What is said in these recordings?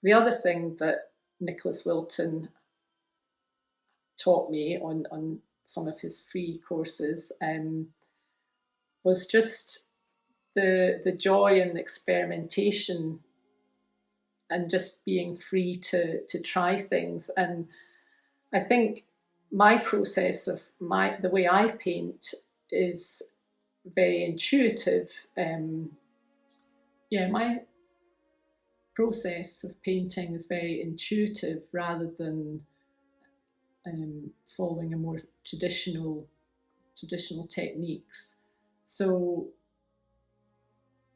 The other thing that Nicholas Wilton taught me on some of his free courses was just the joy and experimentation and just being free to try things. And I think my process of the way I paint is very intuitive. Yeah, my process of painting is very intuitive rather than following a more traditional techniques. So,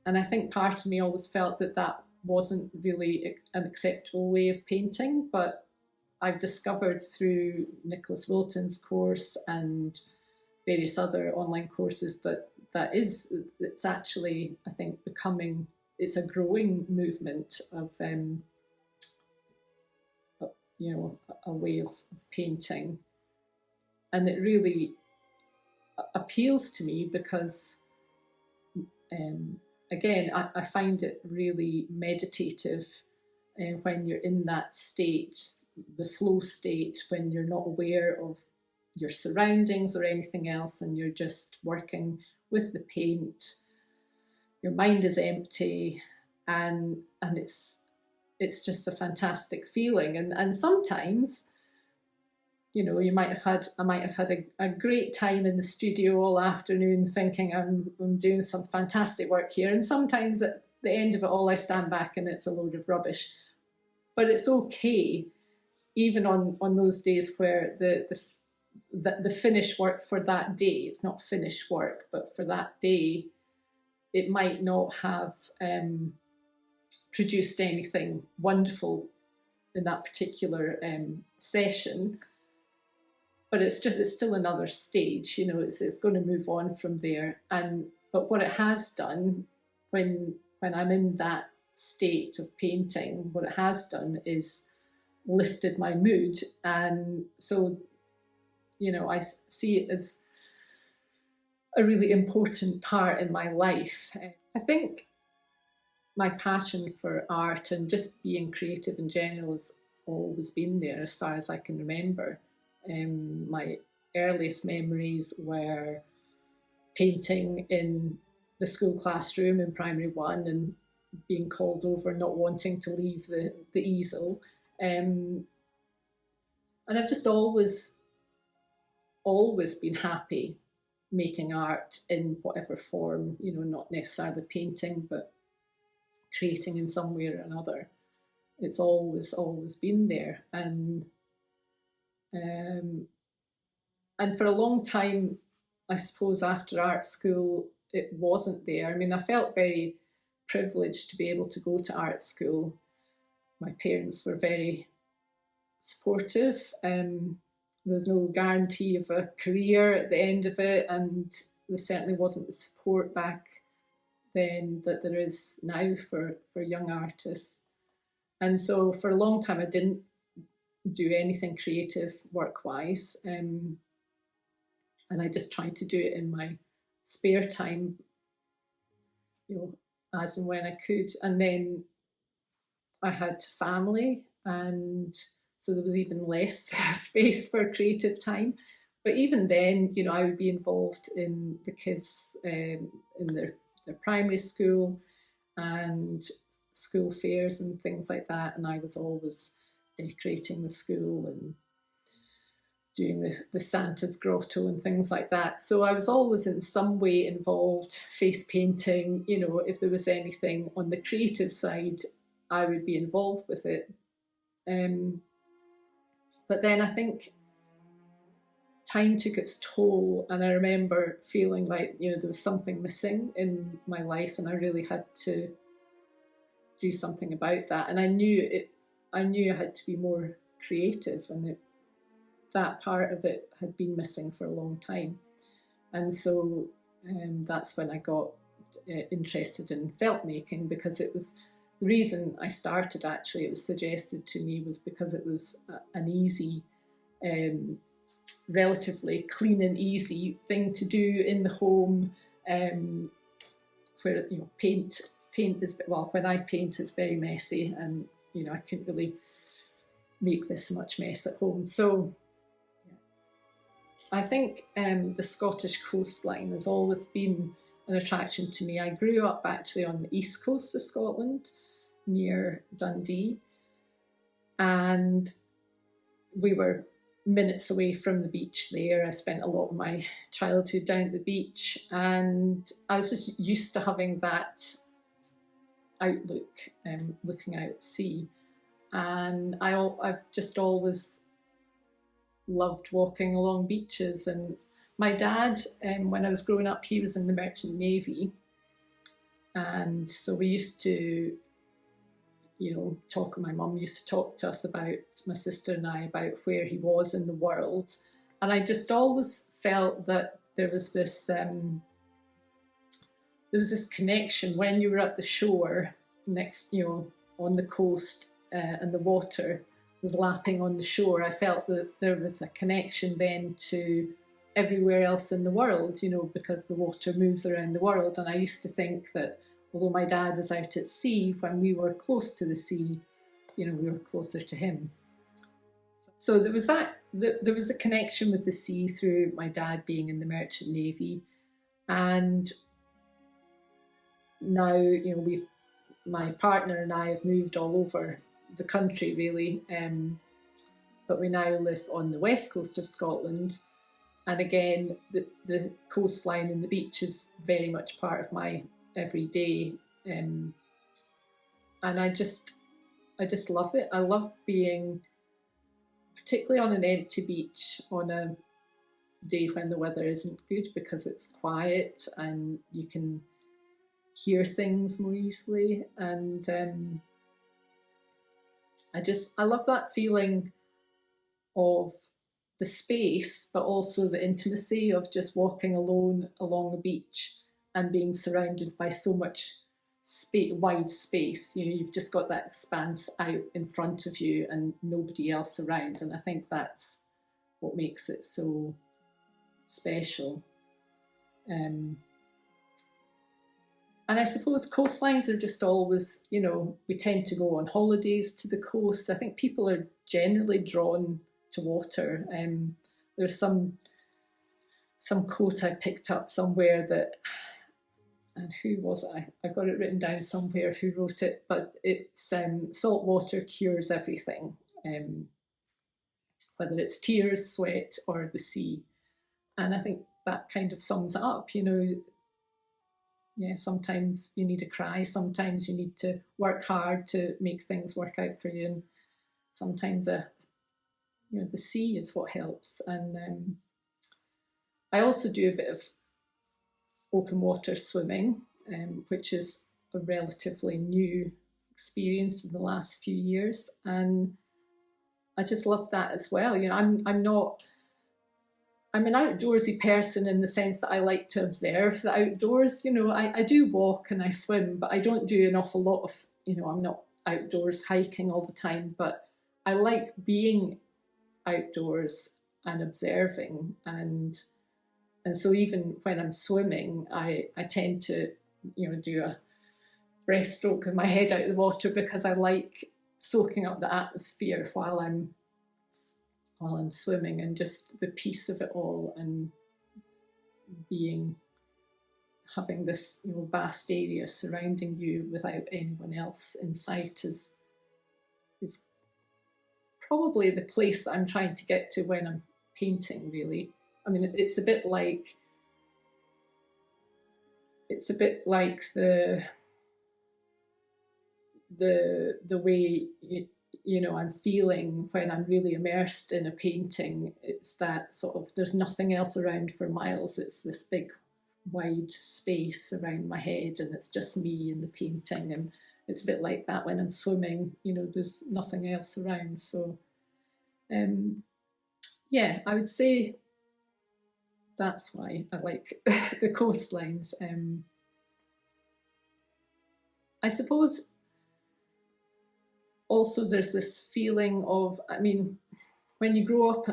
and I think part of me always felt that that wasn't really an acceptable way of painting, but I've discovered through Nicholas Wilton's course and various other online courses that it's actually, I think, it's a growing movement of a way of painting, and it really appeals to me because again, I find it really meditative when you're in that state, the flow state, when you're not aware of your surroundings or anything else, and you're just working with the paint. Your mind is empty, and it's just a fantastic feeling. And sometimes, you know, I might have had a great time in the studio all afternoon thinking I'm doing some fantastic work here. And sometimes at the end of it all, I stand back and it's a load of rubbish. But it's okay, even on those days where the finished work for that day, it's not finished work, but for that day, it might not have produced anything wonderful in that particular session. But it's still another stage, you know, it's going to move on from there. But what it has done when I'm in that state of painting, what it has done is lifted my mood. And so, you know, I see it as a really important part in my life. I think my passion for art and just being creative in general has always been there as far as I can remember. My earliest memories were painting in the school classroom in primary one and being called over, not wanting to leave the easel. And I've just always been happy making art in whatever form, you know, not necessarily painting, but creating in some way or another. It's always been there. And for a long time, I suppose after art school, it wasn't there. I mean, I felt very privileged to be able to go to art school. My parents were very supportive. There's no guarantee of a career at the end of it, and there certainly wasn't the support back then that there is now for young artists. And so for a long time, I didn't do anything creative work-wise, and I just tried to do it in my spare time, you know, as and when I could. And then I had family, and so there was even less space for creative time. But even then, you know, I would be involved in the kids in their primary school and school fairs and things like that. And I was always decorating the school and doing the Santa's grotto and things like that. So I was always in some way involved, face painting, you know, if there was anything on the creative side, I would be involved with it. But then I think time took its toll, and I remember feeling like, you know, there was something missing in my life, and I really had to do something about that. And I knew I had to be more creative, and that part of it had been missing for a long time. And so that's when I got interested in felt making, because it was the reason I started. Actually, it was suggested to me was because it was an easy, relatively clean and easy thing to do in the home, where, you know, paint is, well, when I paint, it's very messy, and I couldn't really make this much mess at home. So I think the Scottish coastline has always been an attraction to me. I grew up actually on the east coast of Scotland, near Dundee, and we were minutes away from the beach there. I spent a lot of my childhood down at the beach, and I was just used to having that outlook, looking out at sea. And I've just always loved walking along beaches. And my dad, when I was growing up, he was in the Merchant Navy, and so we used to, talk. My mum used to talk to us about, my sister and I, about where he was in the world, and I just always felt that there was this connection when you were at the shore next, on the coast, and the water was lapping on the shore. I felt that there was a connection then to everywhere else in the world, because the water moves around the world. And I used to think that although my dad was out at sea, when we were close to the sea, we were closer to him. So there was a connection with the sea through my dad being in the Merchant Navy. And now, my partner and I have moved all over the country, really, but we now live on the west coast of Scotland, and again the coastline and the beach is very much part of my everyday, and I just love it. I love being, particularly on an empty beach on a day when the weather isn't good, because it's quiet and you can hear things more easily. And I love that feeling of the space, but also the intimacy of just walking alone along a beach and being surrounded by so much wide space. You've just got that expanse out in front of you and nobody else around. And I think that's what makes it so special. And I suppose coastlines are just always, we tend to go on holidays to the coast. I think people are generally drawn to water. There's some quote I picked up somewhere that, and who was it? I've got it written down somewhere who wrote it, but it's salt water cures everything, whether it's tears, sweat, or the sea. And I think that kind of sums it up, Yeah, sometimes you need to cry, sometimes you need to work hard to make things work out for you, and sometimes the sea is what helps. And I also do a bit of open water swimming, which is a relatively new experience in the last few years, and I just love that as well. I'm an outdoorsy person in the sense that I like to observe the outdoors. I do walk and I swim, but I don't do an awful lot of, I'm not outdoors hiking all the time, but I like being outdoors and observing. And so even when I'm swimming, I tend to, do a breaststroke with my head out of the water, because I like soaking up the atmosphere while I'm swimming, and just the peace of it all, and having this vast area surrounding you without anyone else in sight is probably the place that I'm trying to get to when I'm painting, really. I mean, it's a bit like the way I'm feeling when I'm really immersed in a painting. It's that sort of, there's nothing else around for miles. It's this big wide space around my head, and it's just me and the painting. And it's a bit like that when I'm swimming, there's nothing else around. So yeah, I would say that's why I like the coastlines. I suppose also there's this feeling of, I mean, when you grow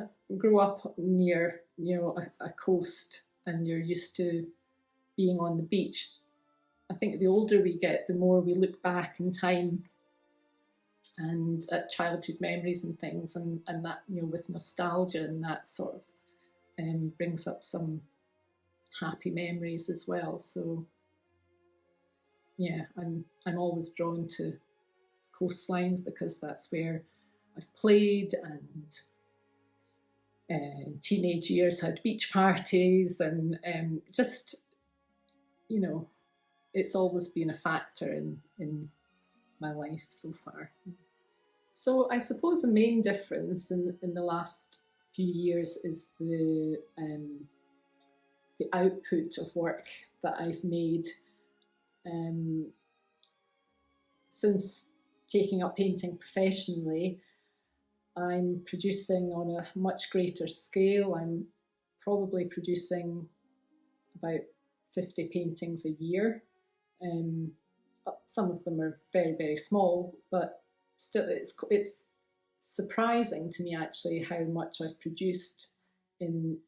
up near a coast and you're used to being on the beach, I think the older we get, the more we look back in time and childhood memories and things, and that, with nostalgia, and that sort of brings up some happy memories as well. So yeah, I'm always drawn to coastlines because that's where I've played, and in teenage years had beach parties, and just, it's always been a factor in my life so far. So I suppose the main difference in the last few years is the output of work that I've made um, since taking up painting professionally. I'm producing on a much greater scale. I'm probably producing about 50 paintings a year. Some of them are very, very small, but still, it's surprising to me actually how much I've produced in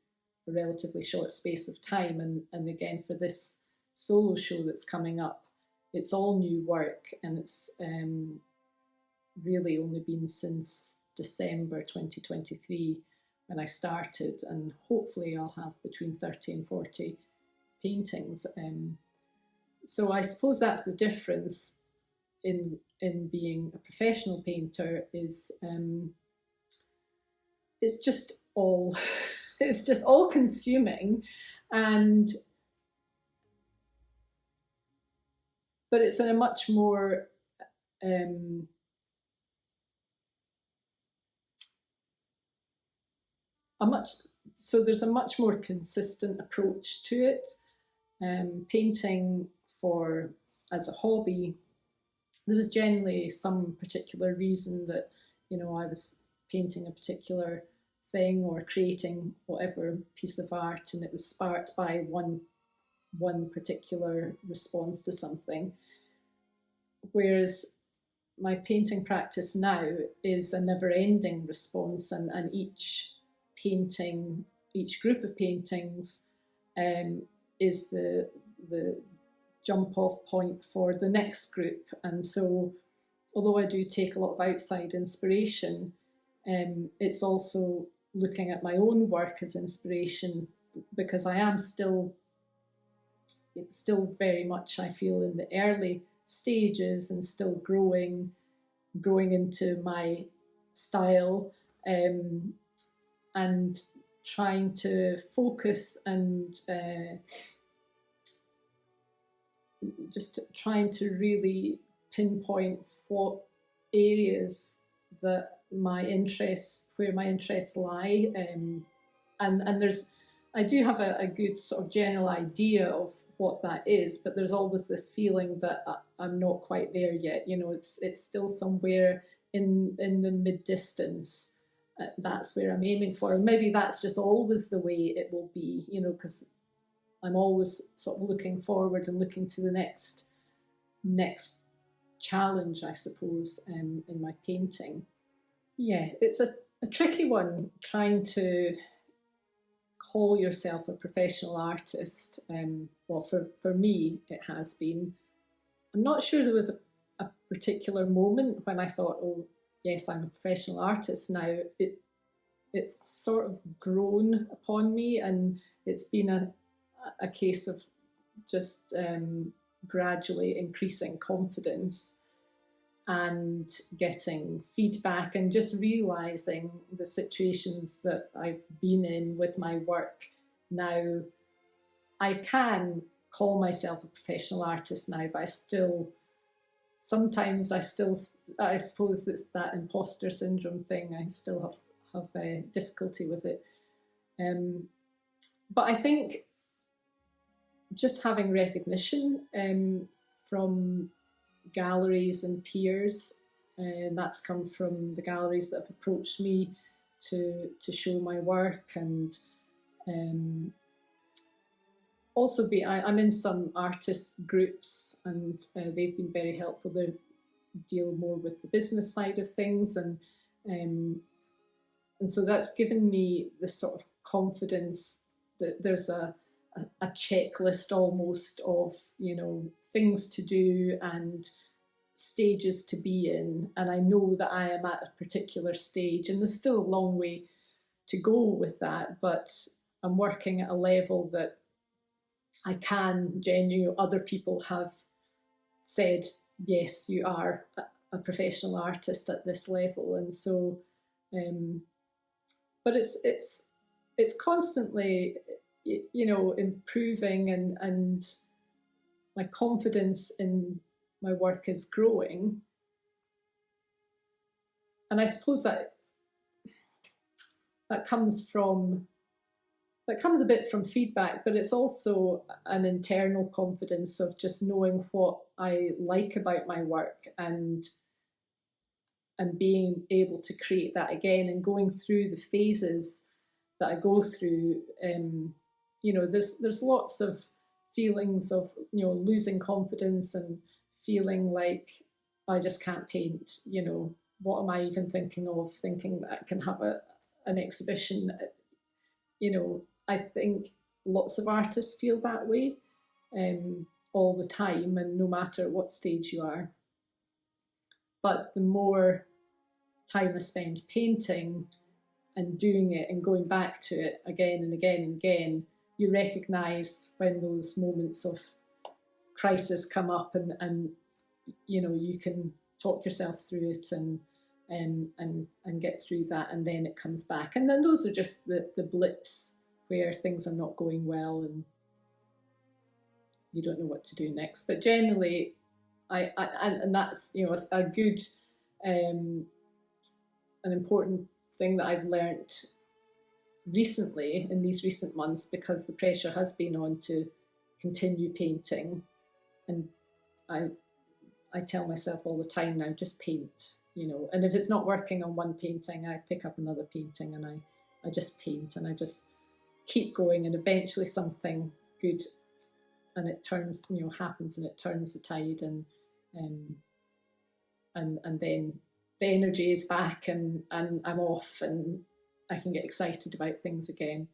a relatively short space of time. And again, for this solo show that's coming up, it's all new work, and it's really only been since December 2023 when I started, and hopefully I'll have between 30 and 40 paintings. So I suppose that's the difference in being a professional painter, is it's just all it's just all consuming, and but it's in a much more there's a much more consistent approach to it. Painting for as a hobby, there was generally some particular reason that I was painting a particular thing or creating whatever piece of art, and it was sparked by one particular response to something. Whereas my painting practice now is a never-ending response, and each group of paintings is the jump off point for the next group. And so although I do take a lot of outside inspiration, it's also looking at my own work as inspiration, because I am still very much, I feel, in the early stages and still growing into my style, and trying to focus and just trying to really pinpoint what areas where my interests lie, and I do have a good sort of general idea of what that is, but there's always this feeling that I'm not quite there yet. It's still somewhere in the mid distance. That's where I'm aiming for, and maybe that's just always the way it will be. Because I'm always sort of looking forward and looking to the next challenge, I suppose, in my painting. Yeah, it's a tricky one, trying to call yourself a professional artist. Well, for me, it has been. I'm not sure there was a particular moment when I thought, oh, yes, I'm a professional artist now. It's sort of grown upon me, and it's been a case of just gradually increasing confidence and getting feedback, and just realising the situations that I've been in with my work. Now, I can call myself a professional artist now, but sometimes I suppose it's that imposter syndrome thing. I still have difficulty with it. But I think just having recognition from galleries and peers, and that's come from the galleries that have approached me to show my work, and also I'm in some artist groups, and they've been very helpful. They deal more with the business side of things, and so that's given me this sort of confidence that there's a checklist almost of things to do, and stages to be in, and I know that I am at a particular stage, and there's still a long way to go with that, but I'm working at a level that I can genuinely, other people have said, yes, you are a professional artist at this level. And so, but it's constantly, improving, and my confidence in my work is growing. And I suppose that comes a bit from feedback, but it's also an internal confidence of just knowing what I like about my work, and being able to create that again, and going through the phases that I go through. There's lots of feelings of losing confidence and feeling like I just can't paint. What am I even thinking of? Thinking that I can have an exhibition. I think lots of artists feel that way all the time, and no matter what stage you are. But the more time I spend painting and doing it and going back to it again and again and again, you recognise when those moments of crisis come up, and you can talk yourself through it and get through that, and then it comes back. And then those are just the blips where things are not going well and you don't know what to do next. But generally, and that's a good, an important thing that I've learnt recently in these recent months, because the pressure has been on to continue painting, and I tell myself all the time now, just paint, and if it's not working on one painting, I pick up another painting, and I just paint, and I just keep going, and eventually something good, and it turns, happens, and it turns the tide, and then the energy is back, and I'm off, and I can get excited about things again.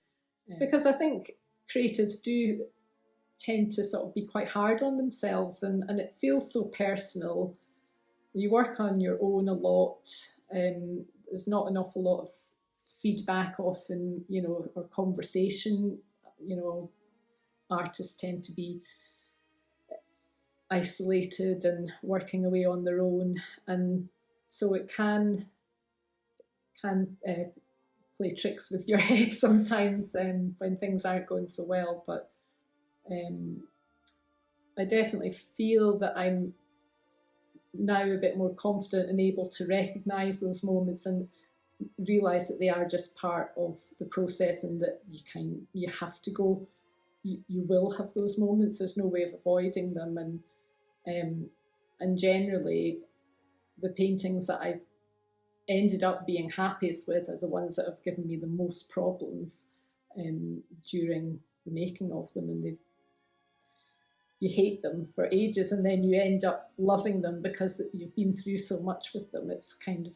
Because I think creatives do tend to sort of be quite hard on themselves, and it feels so personal. You work on your own a lot. There's not an awful lot of feedback often, or conversation. Artists tend to be isolated and working away on their own, and so it can play tricks with your head sometimes when things aren't going so well. But I definitely feel that I'm now a bit more confident and able to recognise those moments and realise that they are just part of the process, and that you have to go. You will have those moments. There's no way of avoiding them, and generally, the paintings that I've ended up being happiest with are the ones that have given me the most problems during the making of them, and you hate them for ages, and then you end up loving them because you've been through so much with them. It's kind of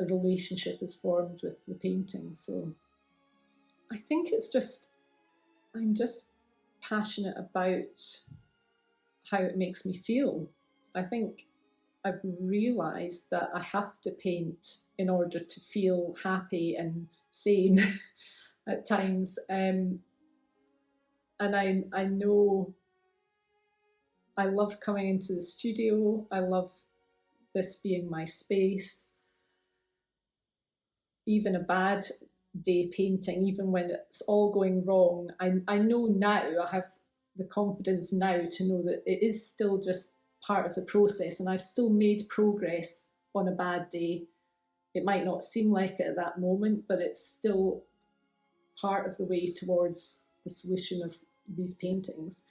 a relationship is formed with the painting. So I think I'm just passionate about how it makes me feel. I think I've realised that I have to paint in order to feel happy and sane at times. And I know I love coming into the studio. I love this being my space. Even a bad day painting, even when it's all going wrong, I know now, I have the confidence now to know that it is still just part of the process, and I've still made progress on a bad day. It might not seem like it at that moment, but it's still part of the way towards the solution of these paintings.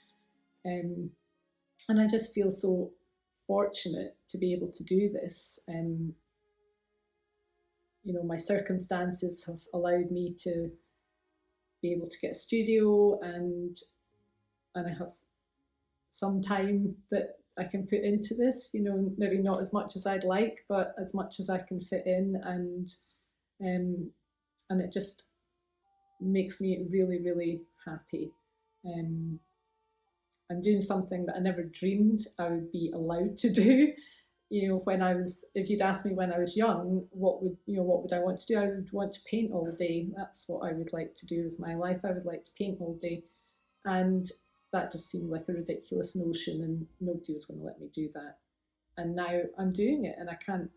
And I just feel so fortunate to be able to do this. My circumstances have allowed me to be able to get a studio, and I have some time that I can put into this, maybe not as much as I'd like, but as much as I can fit in, and it just makes me really, really happy. I'm doing something that I never dreamed I would be allowed to do. when I was, if you'd asked me when I was young, what would I want to do? I would want to paint all day. That's what I would like to do with my life. I would like to paint all day. And that just seemed like a ridiculous notion, and nobody was going to let me do that. And now I'm doing it, and I can't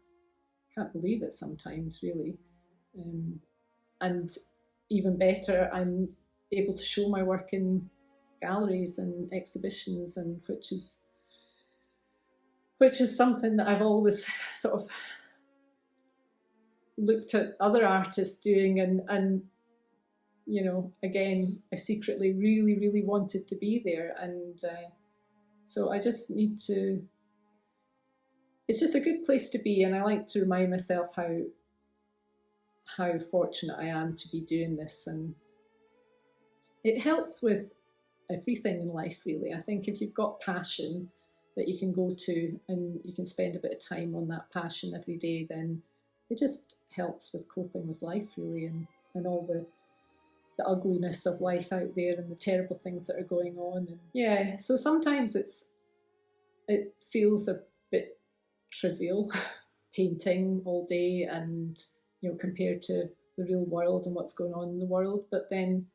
believe it sometimes, really. And even better, I'm able to show my work in galleries and exhibitions, and which is something that I've always sort of looked at other artists doing, and again, I secretly really, really wanted to be there, and so I just need to. It's just a good place to be, and I like to remind myself how fortunate I am to be doing this, and it helps with everything in life, really. I think if you've got passion that you can go to and you can spend a bit of time on that passion every day, then it just helps with coping with life, really, and all the ugliness of life out there and the terrible things that are going on. And yeah, so sometimes it feels a bit trivial painting all day, and compared to the real world and what's going on in the world. But then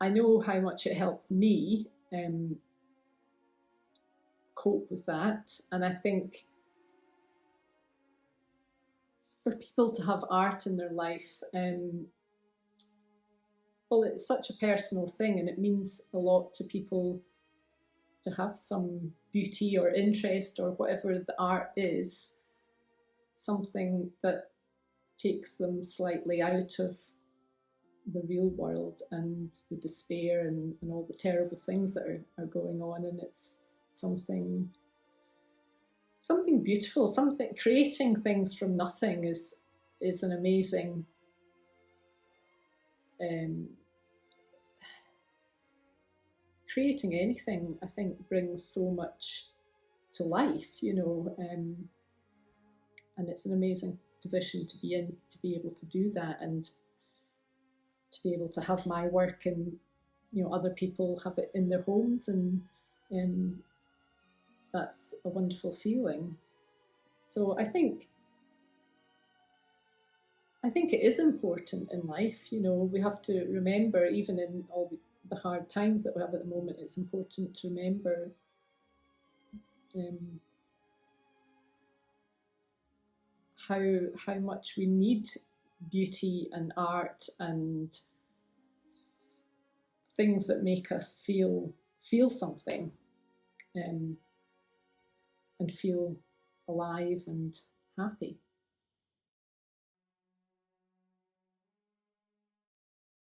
I know how much it helps me cope with that. And I think for people to have art in their life, well, it's such a personal thing, and it means a lot to people to have some beauty or interest or whatever the art is, something that takes them slightly out of the real world and the despair and all the terrible things that are going on. And it's something beautiful, something creating things from nothing is an amazing creating anything, I think, brings so much to life, and it's an amazing position to be in, to be able to do that, and to be able to have my work, and other people have it in their homes, and that's a wonderful feeling. So I think it is important in life. We have to remember, even in all the hard times that we have at the moment, it's important to remember how much we need beauty and art and things that make us feel something, and feel alive and happy.